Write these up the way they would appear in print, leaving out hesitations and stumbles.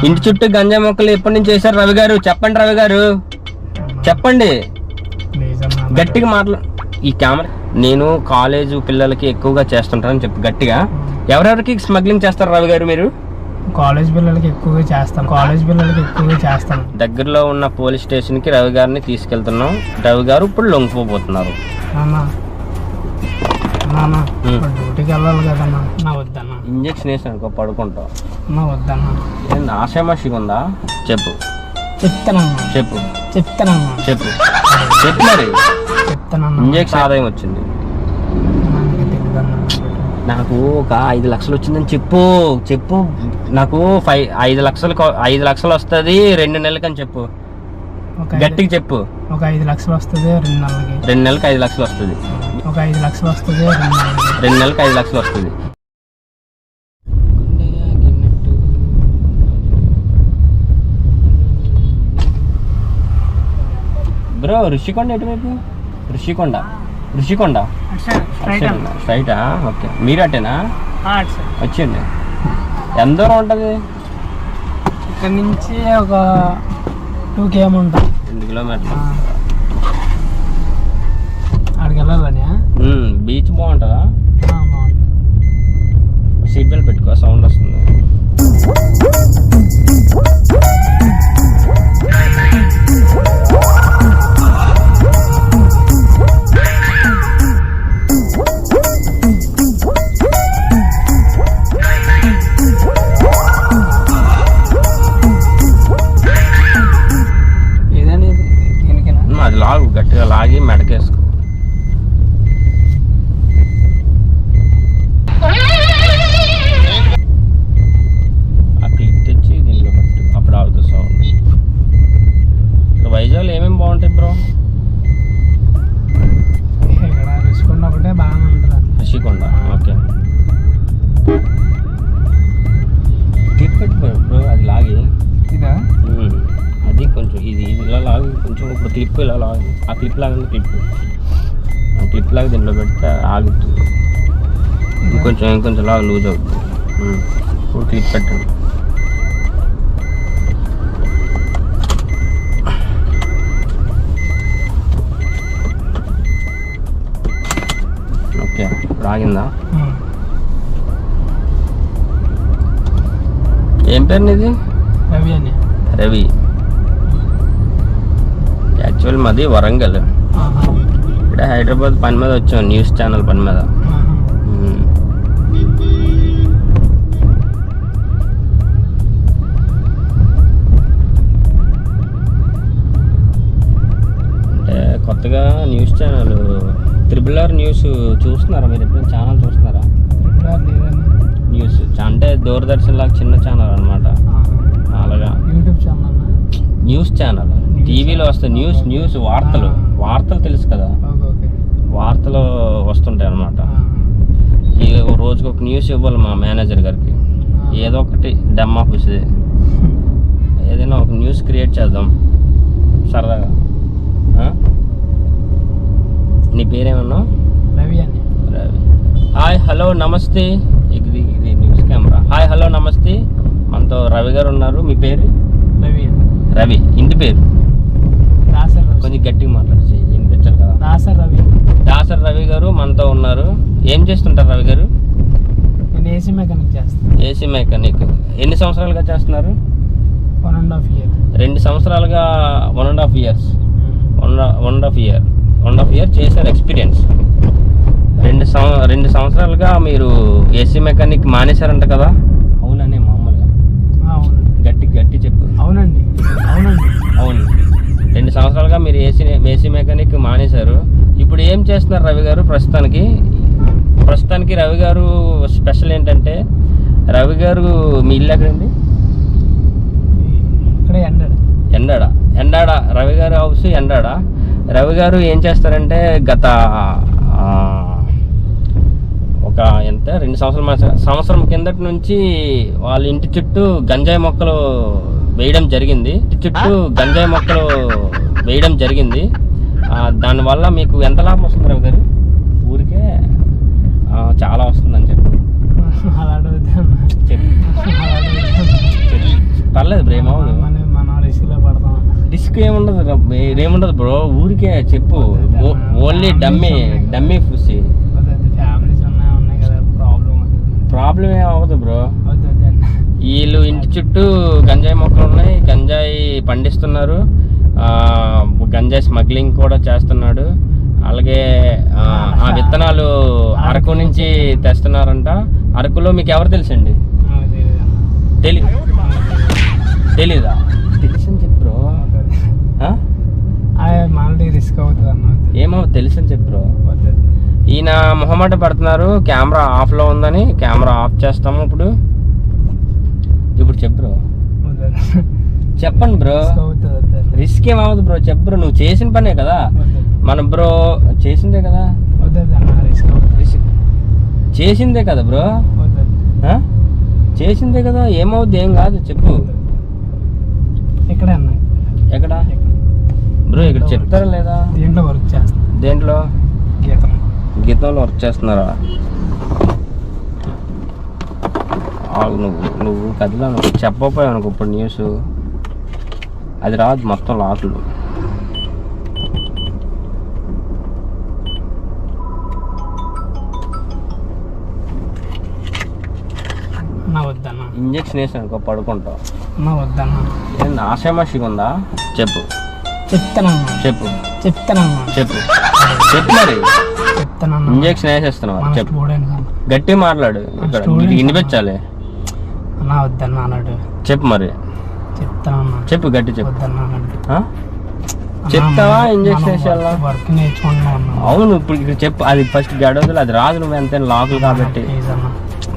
ఇంటి చుట్టూ గంజాయి మొక్కలు ఎప్పటి నుంచి చేశారు రవి గారు? చెప్పండి రవి గారు, చెప్పండి, గట్టిగా మాట్లా. ఈ కెమెరా నేను కాలేజ్ పిల్లలకి ఎక్కువగా చేస్తుంటానని చెప్పి గట్టిగా. ఎవరెవరికి స్మగ్లింగ్ చేస్తారు రవి గారు మీరు? కాలేజ్ పిల్లలకి ఎక్కువగా చేస్తాను. దగ్గరలో ఉన్న పోలీస్ స్టేషన్ కి రవి గారిని తీసుకెళ్తున్నాం. రవి గారు ఇప్పుడు లొంగిపోతున్నారు. డ్యూటీకి వెళ్ళాలి కదన్నా. నా వద్దన్నా. ఇంజక్షన్ వేసి అనుకో పడుకుంటావు. నా వద్దన్నా. ఆశామాషిగా ఉందా? చెప్పు చెప్తానమ్మా. చెప్పు చెప్తానమ్మా. చెప్పు చెప్పు మరి. చెప్తానమ్మా. ఇంజక్షన్ ఆదాయం వచ్చింది నాకు ఒక 5 లక్షలు వచ్చిందని చెప్పు. చెప్పు నాకు 5 లక్షలు వస్తుంది 2 నెలలకని చెప్పు. గట్టిగా చెప్పు. ఒక 5 లక్షలు వస్తుంది 2 నెలలకి. 2 నెలలకి 5 లక్షలు వస్తుంది. ఒక 5 లక్షలు వస్తుంది 2 నెలలకి 5 లక్షలు వస్తుంది. బ్రో ఋషికొండ ఎటువైపు? ఋషికొండ స్ట్రైటా? ఓకే, మీరు అటేనా? వచ్చింది. ఎంత దూరం ఉంటుంది ఇక్కడ నుంచి? ఒక 2 km ఉంటుంది. 2 కిలోమీటర్లు. అక్కడికి వెళ్ళాలని. బీచ్ బాగుంటుందా? బాగుంటుంది. సీట్ బెల్ట్ పెట్టుకో, సౌండ్ వస్తుంది. అది లాగు, గట్టిగా లాగి మెడకేసుకో. ఆ క్లిప్ తెచ్చి దీంట్లో పెట్టు, అప్పుడు ఆగుతుంది సౌండ్. ఇక్కడ వైజాగ్లో ఏమేమి బాగుంటాయి బ్రో? ఇక్కడ ఋషికొండ ఒకటే బాగానే ఉంటుంది. ఋషికొండ ఓకే. క్లిప్ పెట్టుకో బ్రో, అది లాగి. ఇదా? అది కొంచెం ఇది ఇలా లాగి కొంచెం. ఇప్పుడు క్లిప్ ఇలా లాగి, ఆ క్లిప్ లాగా క్లిప్ లాగా దీంట్లో పెడితే ఆగుతుంది. ఇంకొంచెం లాగా లూజ్ అవుతుంది. ఇప్పుడు క్లిప్ పెట్టండి. ఓకే, ఇప్పుడు ఆగిందా? ఏం పేరు నీది? రవి అని. రవి. యాక్చువల్ మాది వరంగల్. ఇక్కడ హైదరాబాద్ పని మీద వచ్చాం, న్యూస్ ఛానల్ పని మీద. అంటే కొత్తగా న్యూస్ ఛానల్ RRR న్యూస్ చూస్తున్నారా మీరు? ఎప్పుడైనా ఛానల్ చూస్తున్నారా? న్యూస్ అంటే దూరదర్శన్ లాగా చిన్న ఛానల్ అనమాట. అలాగా యూట్యూబ్ ఛానల్, న్యూస్ ఛానల్. టీవీలో వస్తాయి న్యూస్ వార్తలు తెలుసు కదా, వార్తలు వస్తుంటాయి అనమాట. ఈ రోజుకి ఒక న్యూస్ ఇవ్వాలి మా మేనేజర్ గారికి. ఏదో ఒకటి డెమ్ ఆఫీస్ ఏదైనా ఒక న్యూస్ క్రియేట్ చేద్దాం సరదాగా. నీ పేరేమన్నా? రవి అని. రవి. హాయ్ హలో నమస్తే. ఇది న్యూస్ కెమెరా. హాయ్ హలో నమస్తే. మనతో రవి గారు ఉన్నారు. మీ పేరు? రవి. రవి. ఇంటి పేరు? దాసర్. కొంచెం గట్టిగా మాట్లాడి వినిపించారు కదా. దాసర్ రవి గారు మనతో ఉన్నారు. ఏం చేస్తుంటారు రవి గారు? నేను ఏసీ మెకానిక్ చేస్తాను. AC mechanic. ఎన్ని సంవత్సరాలుగా చేస్తున్నారు? 1.5 year. 2 సంవత్సరాలుగా 1.5 years. 1.5 year చేశారు ఎక్స్పీరియన్స్. 2 సంవత్సరాలుగా మీరు ఏసీ మెకానిక్ మానేశారంట కదా? అవుననే మామూలుగా గట్టి చెప్పు. అవునండి. అవును. 2 సంవత్సరాలుగా మీరు ఏసీ మెకానిక్ మానేశారు. ఇప్పుడు ఏం చేస్తున్నారు రవి గారు? ప్రస్తుతానికి రవి గారు స్పెషల్ ఏంటంటే, రవి గారు మీ ఇల్లు ఎక్కడండి? ఇక్కడ ఎండాడ. రవి గారు హౌస్ ఎండాడ. రవి గారు ఏం చేస్తారంటే గత ఒక 2 సంవత్సరం కిందటి నుంచి వాళ్ళ ఇంటి చుట్టూ గంజాయి మొక్కలు వేయడం జరిగింది. దానివల్ల మీకు ఎంత లాభం వస్తుంది రవి గారు? ఊరికే చాలా వస్తుందని చెప్పి అలా చెప్పు. పర్లేదు బ్రో, ఏమవుదు. మన రిస్క్లో పడతాం. రిస్క్ ఏముండదు బ్రో, ఊరికే చెప్పు. Only dummy ఫుసి. ఫ్యామిలీస్ ఉన్నాయి కదా, ప్రాబ్లం ఏం అవ్వదు బ్రో. వీళ్ళు ఇంటి చుట్టూ గంజాయి మొక్కలు ఉన్నాయి, గంజాయి పండిస్తున్నారు, గంజాయి స్మగ్లింగ్ కూడా చేస్తున్నాడు. అలాగే ఆ విత్తనాలు అరకు నుంచి తెస్తున్నారంట. అరకులో మీకు ఎవరు తెలుసండి? తెలీదా? తెలుసని చెప్పు బ్రో. రిస్క్ అవుతుంది అన్న. ఏమో తెలుసని చెప్పు బ్రో. ఈయన మొహమాట పడుతున్నారు, కెమెరా ఆఫ్లో ఉందని. కెమెరా ఆఫ్ చేస్తాము ఇప్పుడు చెప్పు బ్రో. చెప్పండి బ్రో. రిస్క్ ఏమవుతుంది బ్రో, చెప్పు బ్రో. నువ్వు చేసిన పనే కదా మన బ్రో, చేసిందే కదా. చేసిందే కదా బ్రో, చేసిందే కదా, ఏమవుద్ది? ఏం కాదు, చెప్పు. ఎక్కడ బ్రో? ఇక్కడ చెప్తారా లేదా? దేంట్లో వర్క్ చేస్తా? దేంట్లో? గీతంలో వర్క్ చేస్తున్నారా? నువ్వు కదిలా, నువ్వు చెప్పపోయావు అనుకో ఇప్పుడు న్యూస్, అది రాదు మొత్తం లాకులు. ఇంజక్షన్ వేసి అనుకో పడుకుంటావు. ఏంది ఆశామాషిగా ఉందా? చెప్పు. చెప్తానమ్మా. చెప్పు చెప్తానమ్మా. చెప్పు చెప్పు మరి. చెప్తానమ్మా. ఇంజక్షన్ వేసేస్తున్నావా? చెప్పు. గట్టి మాట్లాడు, ఇక్కడ వినిపించాలి. వద్దన్నా అన్నాడు. చెప్పు మరి. చెప్తానమ్మా. చెప్పు, గట్టి చెప్పు. వద్దన్నా. చెప్తావా? ఇంజక్షన్ వేసేయాలా? వర్క్ నేర్చుకుంటున్నాను. అవును, ఇప్పుడు ఇక్కడ చెప్పు. అది ఫస్ట్ గడవదులు, అది రాదు. నువ్వు ఎంత లాకులు కాబట్టి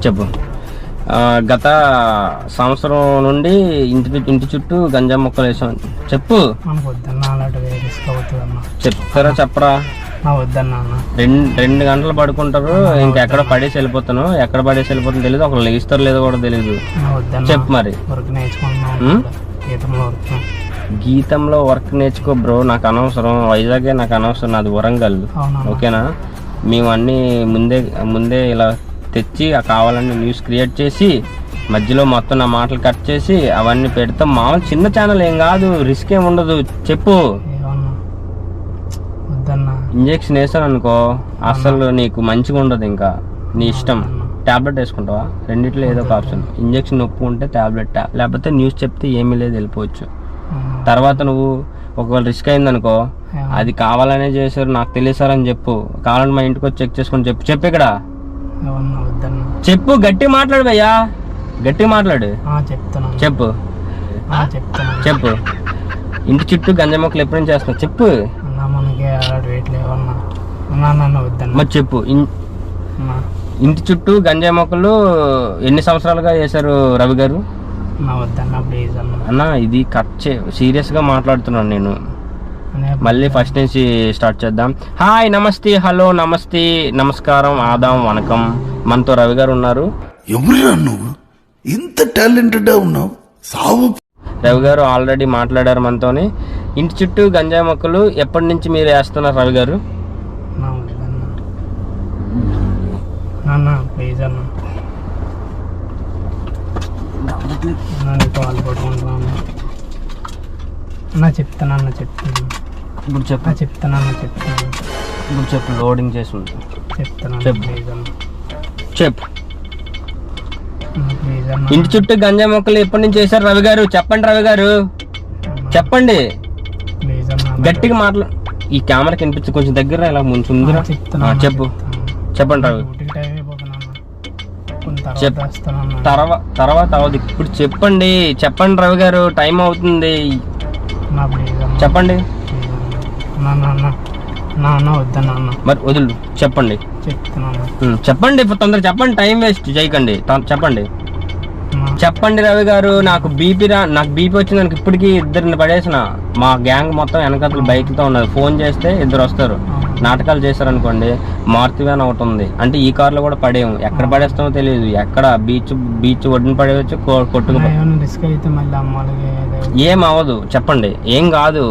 చెప్పు. గత సంవత్సరం నుండి ఇంటి చుట్టూ గంజా మొక్కలు వేసాం. చెప్పు. చెప్తారా చెప్పరా? 2 గంటలు పడుకుంటారు, ఇంకెక్కడ పడేసి వెళ్ళిపోతాను. ఎక్కడ పడేసి వెళ్ళిపోతాను తెలియదు, ఒకరు లెగిస్తారు లేదో కూడా తెలియదు. చెప్పు మరి. గీతంలో వర్క్ నేర్చుకో బ్రో, నాకు అనవసరం. వైజాగే నాకు అనవసరం, నాది వరంగల్. ఓకేనా? మేము అన్నీ ముందే ఇలా తెచ్చి కావాలని న్యూస్ క్రియేట్ చేసి మధ్యలో మొత్తం నా మాటలు కట్ చేసి అవన్నీ పెడతాం. మామూలు చిన్న ఛానల్, ఏం కాదు, రిస్క్ ఏం ఉండదు. చెప్పు. ఇంజక్షన్ వేసాను అనుకో అసలు నీకు మంచిగా ఉండదు, ఇంకా నీ ఇష్టం. ట్యాబ్లెట్ వేసుకుంటావా? రెండిట్లో ఏదో ఒక ఆప్షన్. ఇంజక్షన్ నొప్పు ఉంటే ట్యాబ్లెట్, లేకపోతే న్యూస్ చెప్తే ఏమీ లేదు, వెళ్ళిపోవచ్చు. తర్వాత నువ్వు ఒకవేళ రిస్క్ అయిందనుకో, అది కావాలనే చేశారు, నాకు తెలియసారు అని చెప్పు. కావాలని మా ఇంటికి వచ్చి చెక్ చేసుకొని చెప్పు. ఇక్కడ చెప్పు, గట్టి మాట్లాడు భయ్యా, గట్టి మాట్లాడు. చెప్పు చెప్పు. ఇంటి చుట్టూ గంజా మొక్కలు ఎప్పుడు నుంచి చేస్తున్నావు? చెప్పు మరి. చెప్పు. ఇంటి చుట్టూ గంజా మొక్కలు ఎన్ని సంవత్సరాలుగా వేశారు రవి గారు? అన్న ఇది కట్ సీరియస్గా మాట్లాడుతున్నాను నేను. మళ్ళీ ఫస్ట్ నుంచి స్టార్ట్ చేద్దాం. హాయ్, నమస్తే, హలో, నమస్తే, నమస్కారం, ఆదాం, వనకం. మనతో రవి గారు ఉన్నారు. ఎవరురా నువ్వు? ఇంత టాలెంటెడ్ ఉన్నావు. సావు. రవి గారు ఆల్రెడీ మాట్లాడారు మనతోని. ఇంటి చుట్టూ గంజాయి మొక్కలు ఎప్పటి నుంచి మీరు వేస్తున్నారు రవి గారు? చెప్తానన్నా. ఇప్పుడు చెప్పు. చెప్తానన్నా. ఇప్పుడు చెప్పు. లోడింగ్ చేసి ఉంది. చెప్పు. ఇంటి చుట్టూ గంజా మొక్కలు ఎప్పటి నుంచి చేశారు రవి గారు? చెప్పండి రవి గారు, చెప్పండి. గట్టిగా మాట్లాడు. ఈ కెమెరాకి వినిపించి కొంచెం దగ్గర ఇలా ముందు ఉందిరా. చెప్పు. చెప్పండి రవి. తర్వాత అవదు, ఇప్పుడు చెప్పండి. చెప్పండి రవి గారు, టైం అవుతుంది. చెప్పండి. మరి వదులు. చెప్పండి. చెప్పండి తొందర చెప్పండి, టైం వేస్ట్ చేయకండి. చెప్పండి. చెప్పండి రవి గారు. నాకు బీపీ వచ్చింది. నాకు ఇప్పటికీ 2 పడేసిన. మా గ్యాంగ్ మొత్తం వెనకతలు బైక్లతో ఉన్నది. ఫోన్ చేస్తే 2 వస్తారు. నాటకాలు చేశారనుకోండి, మారుతి వ్యాన్ ఒకటి ఉంది. అంటే ఈ కార్లో కూడా పడేము. ఎక్కడ పడేస్తామో తెలియదు. ఎక్కడ బీచ్ ఒడ్డున పడేయచ్చు, కొట్టుకు. ఏం అవ్వదు, చెప్పండి. ఏం కాదు.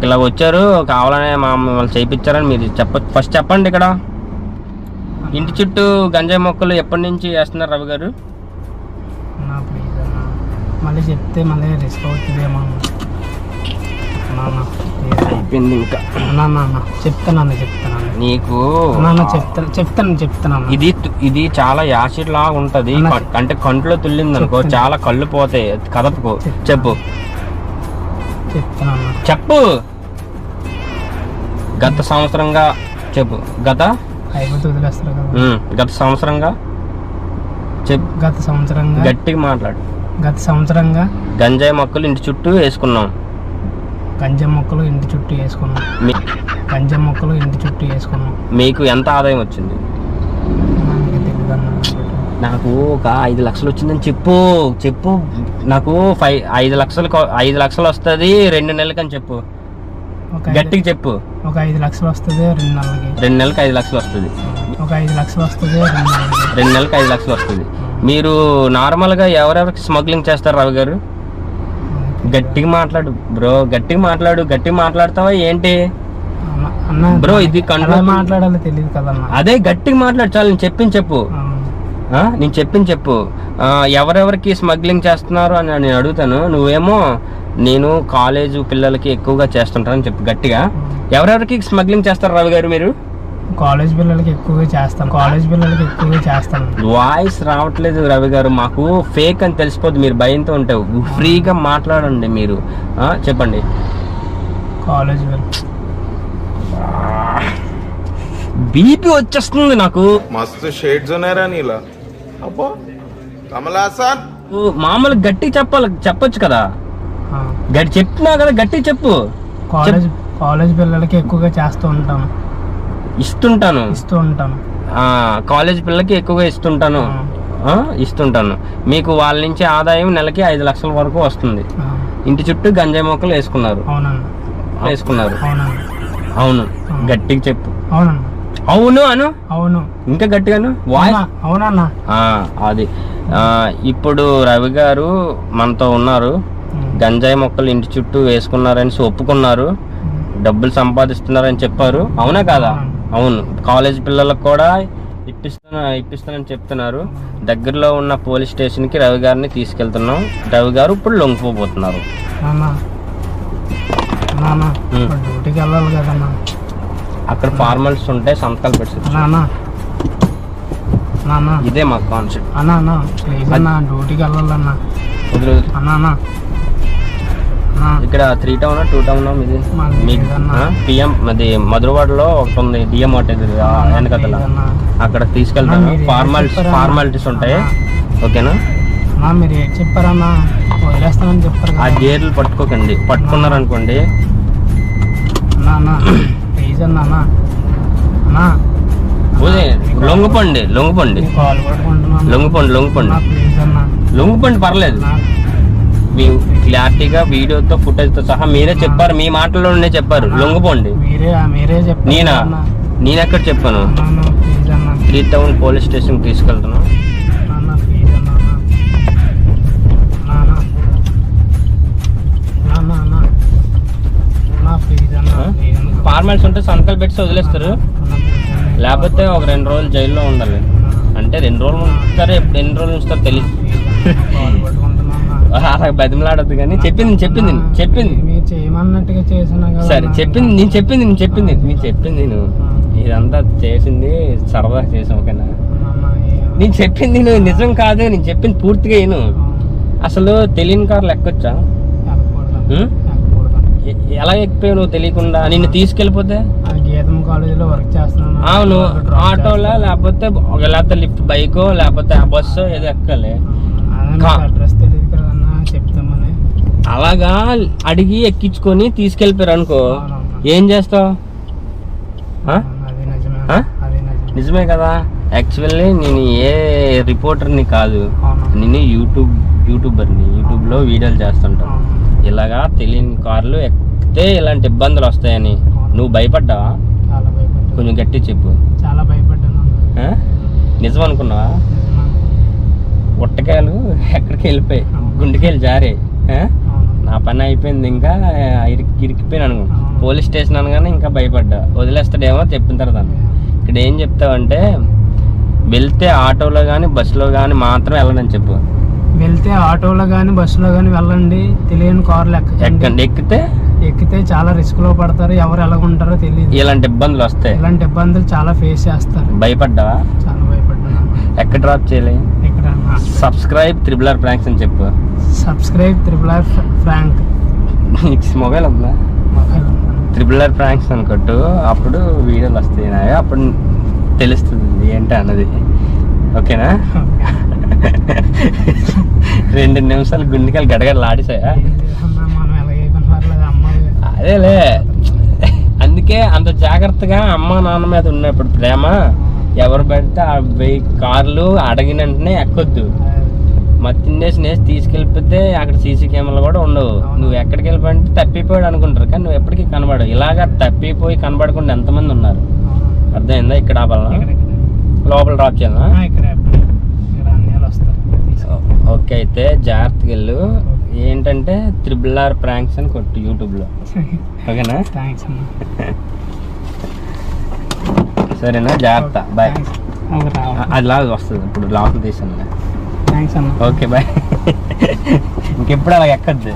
ఇలా వచ్చారు కావాలనే మమ్మల్ని చేయించారని మీరు ఫస్ట్ చెప్పండి. ఇక్కడ ఇంటి చుట్టూ గంజాయి మొక్కలు ఎప్పటి నుంచి వేస్తున్నారు రవి గారు? మళ్ళీ చెప్తే మళ్ళీ రిస్క్ అవుతుందేమో అయిపోయింది ఇంకా అన్న చెప్తానన్న నీకు చెప్తాను ఇది చాలా యాసిడ్ లాగా ఉంటది. అంటే కంట్లో తుల్లింది అనుకో చాలా కళ్ళు పోతాయి. కదపకు. చెప్పు చెప్పు. గత సంవత్సరంగా చెప్పు. గత సంవత్సరంగా చెప్పు. గట్టిగా మాట్లాడు. గత సంవత్సరంగా గంజాయి మొక్కలు ఇంటి చుట్టూ వేసుకున్నాం. గంజాయి మొక్కలు ఇంటి చుట్టూ వేసుకున్నాం. మీకు ఎంత ఆదాయం వచ్చింది? నాకు ఒక 5 లక్షలు వచ్చిందని చెప్పు. నాకు 5 లక్షలు వస్తుంది 2 నెలలకి అని చెప్పు. గట్టిగా చెప్పు. ఒక 5 లక్షలు వస్తుంది 2 నెలలకి. 2 నెలలకి 5 లక్షలు వస్తుంది. ఒక 5 లక్షలు వస్తుంది 2 నెలలకి 5 లక్షలు వస్తుంది. మీరు నార్మల్గా ఎవరెవరికి స్మగ్లింగ్ చేస్తారు రావు గారు? గట్టిగా మాట్లాడు బ్రో. గట్టిగా మాట్లాడతావా ఏంటి బ్రో? ఇది మాట్లాడాలి తెలియదు కదా. అదే గట్టిగా మాట్లాడు చాలు. నేను చెప్పింది చెప్పు. ఎవరెవరికి స్మగ్లింగ్ చేస్తున్నారు అని నేను అడుగుతాను. నువ్వేమో నేను కాలేజ్ పిల్లలకి ఎక్కువగా చేస్తుంటానని చెప్పు గట్టిగా. ఎవరెవరికి స్మగ్లింగ్ చేస్తారు రవి గారు మీరు? కాలేజ్ పిల్లలకి ఎక్కువగా చేస్తాను. వాయిస్ రావట్లేదు రవి గారు. మాకు ఫేక్ అని తెలిసిపోద్ది. మీరు భయంతో ఉంటావు. ఫ్రీగా మాట్లాడండి మీరు. చెప్పండి. కాలేజ్ బీపీ వచ్చేస్తుంది నాకు. మస్తు షేడ్స్ ఉన్నారా నీలా? అబ్బో కమలాసన్. మామూలు గట్టి చెప్పొచ్చు కదా. చెప్తున్నా కదా గట్టి చెప్పు. కాలేజ్ పిల్లలకి ఎక్కువగా ఇస్తుంటాను. కాలేజ్ పిల్లలకి ఎక్కువగా ఇస్తుంటాను. మీకు వాళ్ళ నుంచి ఆదాయం నెలకి 5 లక్షల వరకు వస్తుంది. ఇంటి చుట్టూ గంజాయి మొక్కలు వేసుకున్నారు. అవును. గట్టిగా చెప్పు. అవును. ఇంకా గట్టిగాను. అవునన్నా. అది ఇప్పుడు రవి గారు మనతో ఉన్నారు. గంజాయి మొక్కలు ఇంటి చుట్టూ వేసుకున్నారని ఒప్పుకున్నారు. డబ్బులు సంపాదిస్తున్నారని చెప్పారు. అవునా కాదా? అవును. కాలేజ్ పిల్లలకు కూడా ఇప్పిస్తానని చెప్తున్నారు. దగ్గరలో ఉన్న పోలీస్ స్టేషన్ కి రవి గారిని తీసుకెళ్తున్నాం. రవి గారు ఇప్పుడు లొంగిపోతున్నారు. డ్యూటీకి వెళ్ళాలి కదన్నా. అక్కడ ఫార్మల్స్ ఉంటే సంతకాలు పెట్టి ఇదే మా కాన్సెప్ట్. డ్యూటీకి వెళ్ళాలన్నా. ఇక్కడ 3 టౌన్ 2 టౌన్ ఇది పిఎం అది మధురవాడలో ఒకటి ఉంది. డిఎం వెనకతల అక్కడ తీసుకెళ్తాను. ఫార్మాలిటీస్ ఉంటాయి. ఓకేనా? మీరు ఏం చెప్పారన్నా? వదిలేస్తానని చెప్పారు. ఆ గేర్లు పట్టుకోకండి. పట్టుకున్నారు అనుకోండి. లొంగిపోండి పర్లేదు. మీ క్లారిటీగా వీడియోతో ఫుటేజ్తో సహా మీరే చెప్పారు. మీ మాటల్లోనే చెప్పారు లొంగిపోండి. నేను ఎక్కడ చెప్పాను? 3 టౌన్ పోలీస్ స్టేషన్ తీసుకెళ్తాను. ఫార్మాలిటీస్ ఉంటే సంతకాలు పెట్టి వదిలేస్తారు. లేకపోతే ఒక 2 రోజులు జైల్లో ఉండాలి. అంటే 2 రోజులు ఉంచుతారు. ఎప్పుడు ఎన్ని రోజులు ఉంచుతారు తెలియదు. అలా బతిమలాడద్దు కానీ చెప్పింది సరే. నేను చెప్పింది నువ్వు ఇదంతా చేసింది సరదా చేసాం. ఓకేనా? నేను చెప్పింది నువ్వు నిజం కాదు. నేను చెప్పింది పూర్తిగా విను. అసలు తెలియని కార్లు ఎక్కొచ్చా? ఎలా ఎక్కిపోయావు నువ్వు తెలియకుండా? నిన్ను తీసుకెళ్ళిపోతే అవును ఆటోలో లేకపోతే లిఫ్ట్ బైకో లేకపోతే బస్సో ఏదో ఎక్కాలి. అలాగా అడిగి ఎక్కించుకొని తీసుకెళ్ళిపోయారు అనుకో, ఏం చేస్తావు? నిజమే కదా. యాక్చువల్లీ నేను ఏ రిపోర్టర్ని కాదు, నేను యూట్యూబర్ని. యూట్యూబ్లో వీడియోలు చేస్తుంటాను. ఇలాగా తెలియని కార్లు ఎక్కితే ఇలాంటి ఇబ్బందులు వస్తాయని నువ్వు భయపడ్డావా? కొంచెం గట్టి చెప్పు. చాలా భయపడ్డాను. నిజం అనుకున్నావా? ఉట్టకాయలు ఎక్కడికి వెళ్ళిపోయి గుండెకాయలు జారే. నా పని అయిపోయింది. ఇంకా ఇరికిపోయినాను. పోలీస్ స్టేషన్ అనగానే ఇంకా భయపడ్డా. వదిలేస్తాడేమో చెప్పిన తర్వాత. ఇక్కడ ఏం చెప్తావంటే వెళ్తే ఆటోలో కానీ బస్సులో కానీ మాత్రం వెళ్ళనని చెప్పు. వెళ్తే ఆటోలో కానీ బస్సులో కానీ వెళ్ళండి, తెలియని కార్లు ఎక్కండి, ఎక్కితే చాలా రిస్క్ లో పడతారు, ఎవరు ఎలా ఉంటారో తెలియదు. ఇలాంటి ఇబ్బందులు వస్తాయి, ఇలాంటి ఇబ్బందులు చాలా ఫేస్ చేస్తారు. భయపడ్డావా? చాలా భయపడ్డాను. ఎక్కడ డ్రాప్ చేయలే? ఇక్కడ సబ్స్క్రైబ్ త్రిబుల్ ప్రాంక్స్ అని చెప్పు. Subscribe triple prank. మొబైల్ ఉందా? త్రిబుల్ ప్రాంక్స్ అని కొట్టు, అప్పుడు వీడియోలు వస్తాయి నాయా, అప్పుడు తెలుస్తుంది ఏంటి అన్నది. ఓకేనా? 2 నిమిషాలు గుండెకాయలు గడగడలు ఆడిసాయా? మనం ఎలాగైపోయిన పర్లేదు, అమ్మ అదేలే, అందుకే అంత జాగ్రత్తగా అమ్మ నాన్న మీద ఉన్నప్పుడు ప్రేమ ఎవరు పెడితే ఆ 1000 కార్లు అడిగిన వెంటనే ఎక్కొద్దు. మత్తిండేసి నేసి తీసుకెళ్ళిపోతే అక్కడ సీసీ కెమెరాలు కూడా ఉండవు. నువ్వు ఎక్కడికి వెళ్ళిపోయింటే తప్పిపోయాడు అనుకుంటారు, కానీ నువ్వు ఎప్పటికీ కనబడవు. ఇలాగా తప్పిపోయి కనబడకుండా ఎంతమంది ఉన్నారు, అర్థమైందా? ఇక్కడ ఆపాలనా, లోపల డ్రాప్ చేయాలనా? ఓకే, అయితే జాగ్రత్తగా వెళ్ళు. ఏంటంటే త్రిబుల్ ప్రాంక్స్ అని కొట్టు యూట్యూబ్లో. ఓకేనా? సరేనా? జాగ్రత్త, బాయ్. అది లాగా వస్తుంది, ఇప్పుడు లోపల తీసాను. Okay bye. ఇంకెప్పుడు అలా ఎక్కద్దు.